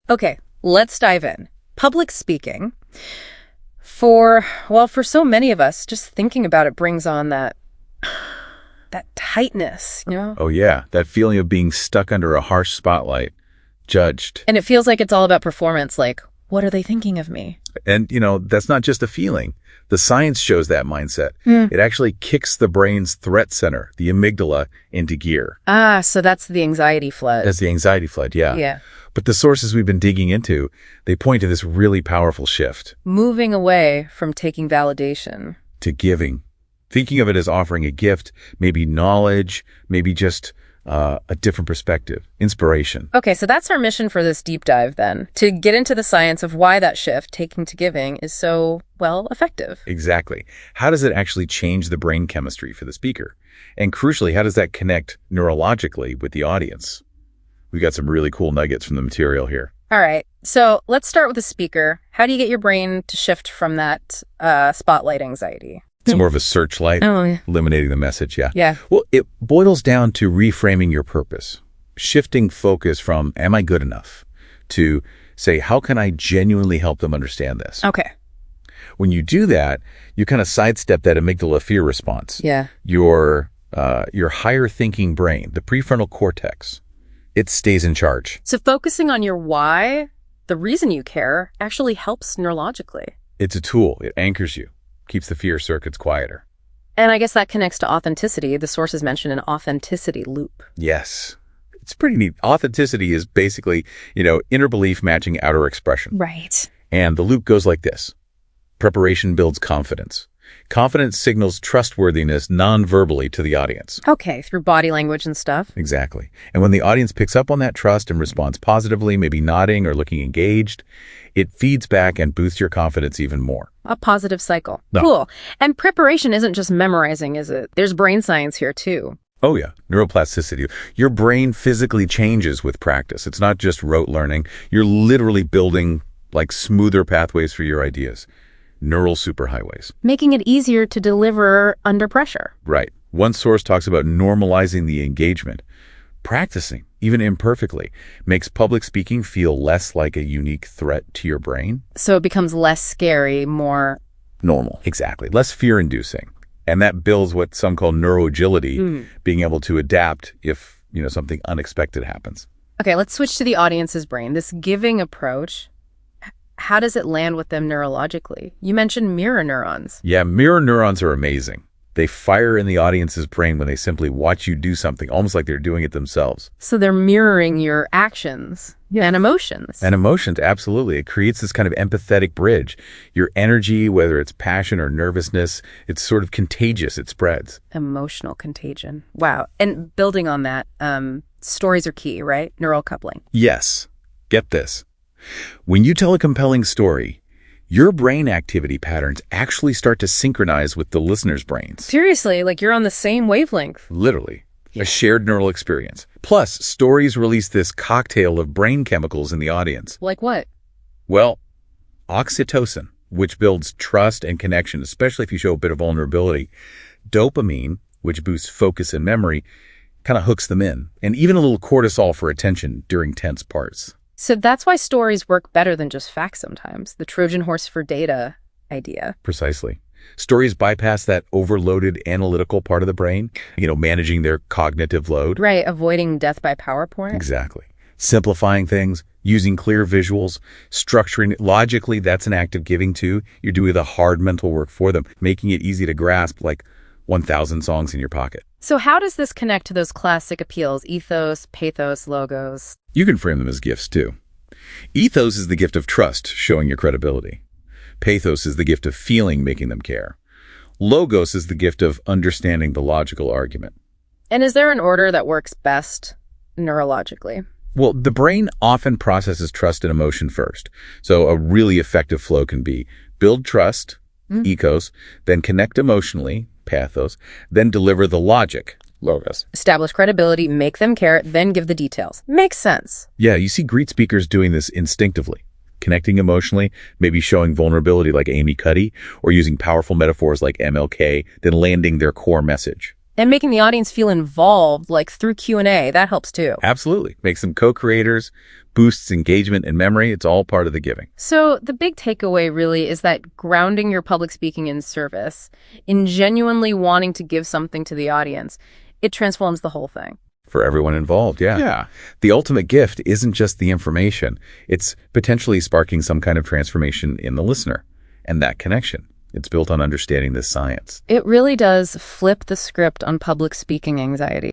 Okay, let's dive in. Public speaking. For so many of us, just thinking about it brings on that tightness, you know? Oh yeah, that feeling of being stuck under a harsh spotlight, judged. And it feels like it's all about performance, like, what are they thinking of me? And, that's not just a feeling. The science shows that mindset. It actually kicks the brain's threat center, the amygdala, into gear. Ah, so that's the anxiety flood. That's the anxiety flood, yeah. Yeah. But the sources we've been digging into, they point to this really powerful shift. Moving away from taking validation. To giving. Thinking of it as offering a gift, maybe knowledge, maybe just a different perspective, inspiration. Okay, so that's our mission for this deep dive then, to get into the science of why that shift, taking to giving, is so, effective. Exactly. How does it actually change the brain chemistry for the speaker? And crucially, how does that connect neurologically with the audience? We've got some really cool nuggets from the material here. All right, so let's start with the speaker. How do you get your brain to shift from that spotlight anxiety? It's more of a searchlight, eliminating the message, yeah. Yeah. Well, it boils down to reframing your purpose, shifting focus from, am I good enough, to say, how can I genuinely help them understand this? Okay. When you do that, you kind of sidestep that amygdala fear response. Yeah. Your higher thinking brain, the prefrontal cortex, it stays in charge. So focusing on your why, the reason you care, actually helps neurologically. It's a tool. It anchors you, keeps the fear circuits quieter. And I guess that connects to authenticity. The sources mention an authenticity loop. Yes. It's pretty neat. Authenticity is basically, inner belief matching outer expression. Right. And the loop goes like this. Preparation builds confidence. Confidence signals trustworthiness non-verbally to the audience. Okay, through body language and stuff. Exactly. And when the audience picks up on that trust and responds positively, maybe nodding or looking engaged, it feeds back and boosts your confidence even more. A positive cycle. No. Cool. And preparation isn't just memorizing, is it? There's brain science here too. Oh yeah, neuroplasticity. Your brain physically changes with practice. It's not just rote learning. You're literally building smoother pathways for your ideas. Neural superhighways. Making it easier to deliver under pressure. Right. One source talks about normalizing the engagement. Practicing, even imperfectly, makes public speaking feel less like a unique threat to your brain. So it becomes less scary, more normal. Exactly. Less fear-inducing. And that builds what some call neuroagility, being able to adapt if, something unexpected happens. Okay, let's switch to the audience's brain. This giving approach, how does it land with them neurologically? You mentioned mirror neurons. Yeah, mirror neurons are amazing. They fire in the audience's brain when they simply watch you do something, almost like they're doing it themselves. So they're mirroring your actions and emotions. And emotions, absolutely. It creates this kind of empathetic bridge. Your energy, whether it's passion or nervousness, it's sort of contagious. It spreads. Emotional contagion. Wow. And building on that, stories are key, right? Neural coupling. Yes. Get this. When you tell a compelling story, your brain activity patterns actually start to synchronize with the listener's brains. Seriously, like you're on the same wavelength. Literally. A shared neural experience. Plus, stories release this cocktail of brain chemicals in the audience. Like what? Well, oxytocin, which builds trust and connection, especially if you show a bit of vulnerability. Dopamine, which boosts focus and memory, kind of hooks them in. And even a little cortisol for attention during tense parts. So that's why stories work better than just facts sometimes. The Trojan horse for data idea. Precisely. Stories bypass that overloaded analytical part of the brain, managing their cognitive load. Right, avoiding death by PowerPoint. Exactly. Simplifying things, using clear visuals, structuring it. Logically, that's an act of giving too. You're doing the hard mental work for them, making it easy to grasp, like 1,000 songs in your pocket. So how does this connect to those classic appeals, ethos, pathos, logos? You can frame them as gifts too. Ethos is the gift of trust, showing your credibility. Pathos is the gift of feeling, making them care. Logos is the gift of understanding the logical argument. And is there an order that works best neurologically? Well, the brain often processes trust and emotion first. So a really effective flow can be build trust, ethos, then connect emotionally, pathos, then deliver the logic, logos. Establish credibility, make them care, then give the details. Makes sense. Yeah, you see great speakers doing this instinctively. Connecting emotionally, maybe showing vulnerability like Amy Cuddy, or using powerful metaphors like MLK, then landing their core message. And making the audience feel involved, like through Q&A, that helps too. Absolutely. Makes them co-creators, boosts engagement and memory. It's all part of the giving. So the big takeaway really is that grounding your public speaking in service, in genuinely wanting to give something to the audience, it transforms the whole thing. For everyone involved, yeah. Yeah. The ultimate gift isn't just the information. It's potentially sparking some kind of transformation in the listener and that connection. It's built on understanding this science. It really does flip the script on public speaking anxiety.